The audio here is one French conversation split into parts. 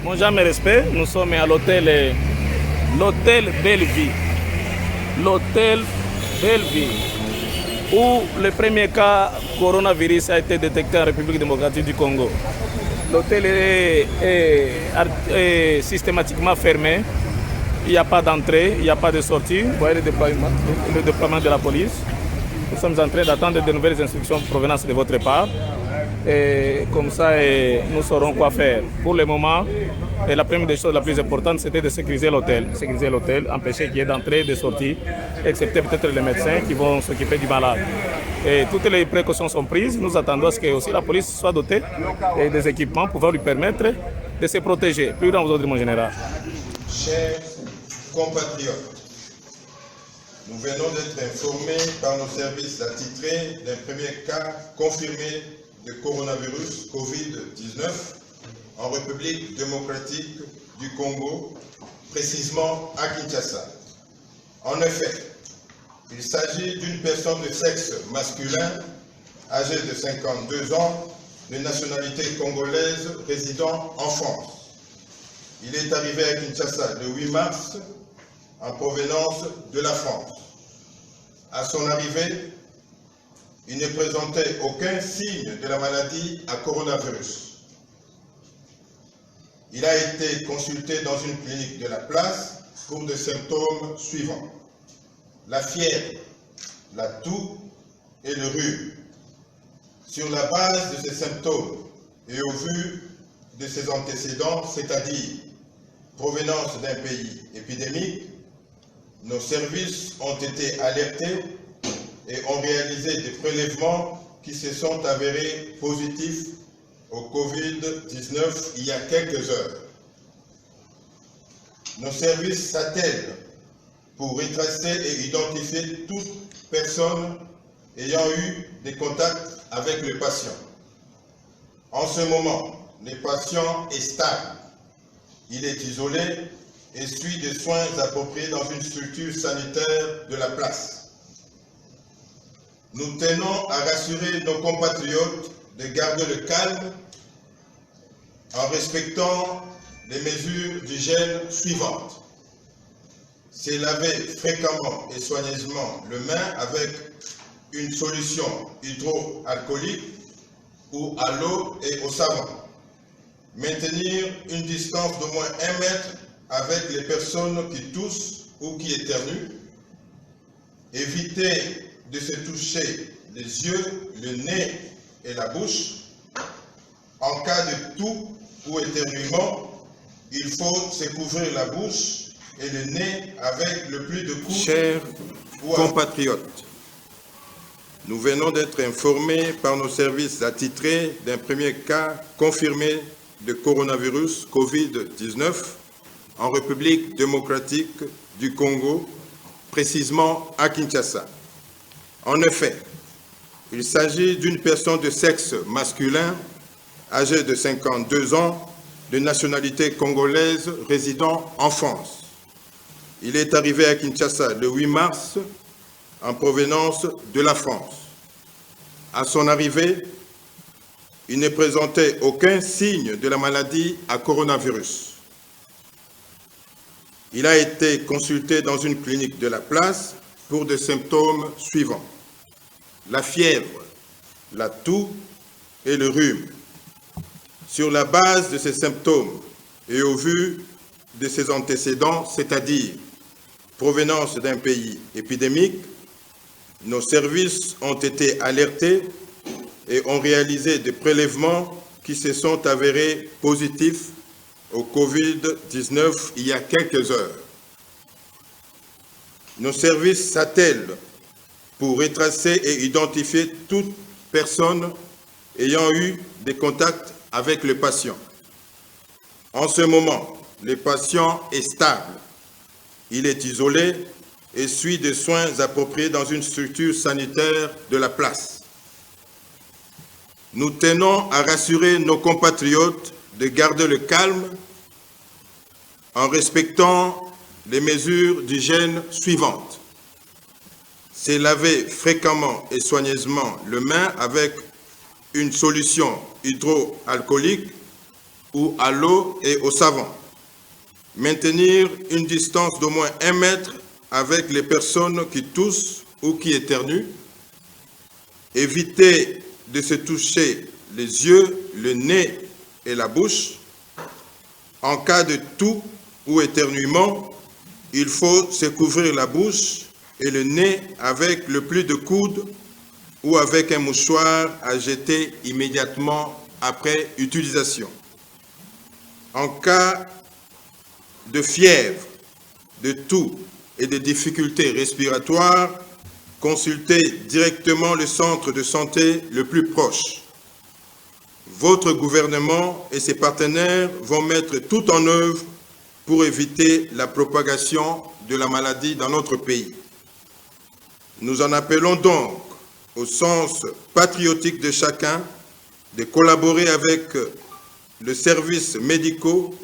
Mon jamais respect, nous sommes à l'hôtel Bellevue. L'hôtel Bellevue, où le premier cas coronavirus a été détecté en République démocratique du Congo. L'hôtel est systématiquement fermé. Il n'y a pas d'entrée, il n'y a pas de sortie. Vous voyez le déploiement de la police. Nous sommes en train d'attendre de nouvelles instructions provenant de votre part. Et comme ça, nous saurons quoi faire. Pour le moment, la première des choses la plus importante, c'était de sécuriser l'hôtel. Sécuriser l'hôtel, empêcher qu'il y ait d'entrée et de sortie, excepté peut-être les médecins qui vont s'occuper du malade. Et toutes les précautions sont prises. Nous attendons à ce que aussi la police soit dotée des équipements pouvant lui permettre de se protéger. Plus dans vos ordres, mon général. Chers compatriotes, nous venons d'être informés par nos services attitrés d'un premier cas confirmé de coronavirus Covid-19 en République démocratique du Congo, précisément à Kinshasa. En effet, il s'agit d'une personne de sexe masculin, âgée de 52 ans, de nationalité congolaise, résidant en France. Il est arrivé à Kinshasa le 8 mars, en provenance de la France. À son arrivée, il ne présentait aucun signe de la maladie à coronavirus. Il a été consulté dans une clinique de la place pour des symptômes suivants: la fièvre, la toux et le rhume. Sur la base de ces symptômes et au vu de ses antécédents, c'est-à-dire provenance d'un pays épidémique, nos services ont été alertés et ont réalisé des prélèvements qui se sont avérés positifs au Covid-19 il y a quelques heures. Nos services s'attellent pour retracer et identifier toute personne ayant eu des contacts avec le patient. En ce moment, le patient est stable. Il est isolé et suit des soins appropriés dans une structure sanitaire de la place. Nous tenons à rassurer nos compatriotes de garder le calme en respectant les mesures d'hygiène suivantes. Se laver fréquemment et soigneusement les mains avec une solution hydroalcoolique ou à l'eau et au savon. Maintenir une distance d'au moins 1 mètre avec les personnes qui toussent ou qui éternuent. Éviter de se toucher les yeux, le nez et la bouche. En cas de toux ou éternuement, il faut se couvrir la bouche et le nez avec le plus de couches. Chers compatriotes, nous venons d'être informés par nos services attitrés d'un premier cas confirmé de coronavirus Covid-19 en République démocratique du Congo, précisément à Kinshasa. En effet, il s'agit d'une personne de sexe masculin, âgée de 52 ans, de nationalité congolaise, résidant en France. Il est arrivé à Kinshasa le 8 mars, en provenance de la France. À son arrivée, il ne présentait aucun signe de la maladie à coronavirus. Il a été consulté dans une clinique de la place pour des symptômes suivants: la fièvre, la toux et le rhume. Sur la base de ces symptômes et au vu de ses antécédents, c'est-à-dire provenance d'un pays épidémique, nos services ont été alertés et ont réalisé des prélèvements qui se sont avérés positifs au Covid-19 il y a quelques heures. Nos services s'attellent pour retracer et identifier toute personne ayant eu des contacts avec le patient. En ce moment, le patient est stable. Il est isolé et suit des soins appropriés dans une structure sanitaire de la place. Nous tenons à rassurer nos compatriotes de garder le calme en respectant les mesures d'hygiène suivantes. Se laver fréquemment et soigneusement les mains avec une solution hydroalcoolique ou à l'eau et au savon. Maintenir une distance d'au moins 1 mètre avec les personnes qui toussent ou qui éternuent. Éviter de se toucher les yeux, le nez et la bouche. En cas de toux ou éternuement, il faut se couvrir la bouche et le nez avec le pli de coude ou avec un mouchoir à jeter immédiatement après utilisation. En cas de fièvre, de toux et de difficultés respiratoires, consultez directement le centre de santé le plus proche. Votre gouvernement et ses partenaires vont mettre tout en œuvre pour éviter la propagation de la maladie dans notre pays. Nous en appelons donc au sens patriotique de chacun de collaborer avec les services médicaux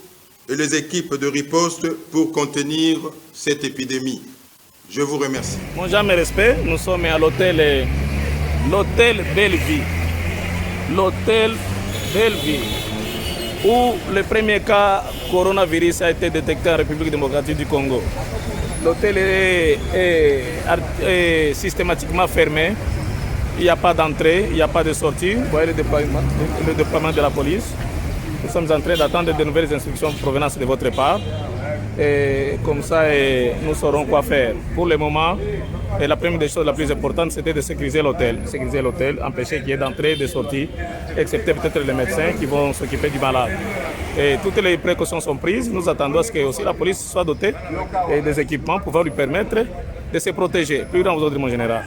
et les équipes de riposte pour contenir cette épidémie. Je vous remercie. Mon jamais respect, nous sommes à l'hôtel Bellevue. L'hôtel Bellevue, où le premier cas coronavirus a été détecté en République démocratique du Congo. L'hôtel est systématiquement fermé. Il n'y a pas d'entrée, il n'y a pas de sortie. Vous voyez le déploiement de la police. Nous sommes en train d'attendre de nouvelles instructions provenant de votre part. Et comme ça, nous saurons quoi faire. Pour le moment, la première des choses la plus importante, c'était de sécuriser l'hôtel. Sécuriser l'hôtel, empêcher qu'il y ait d'entrée et de sortie, excepté peut-être les médecins qui vont s'occuper du malade. Et toutes les précautions sont prises. Nous attendons à ce que aussi la police soit dotée des équipements pouvant lui permettre de se protéger. Plus grand, vous autres, mon général.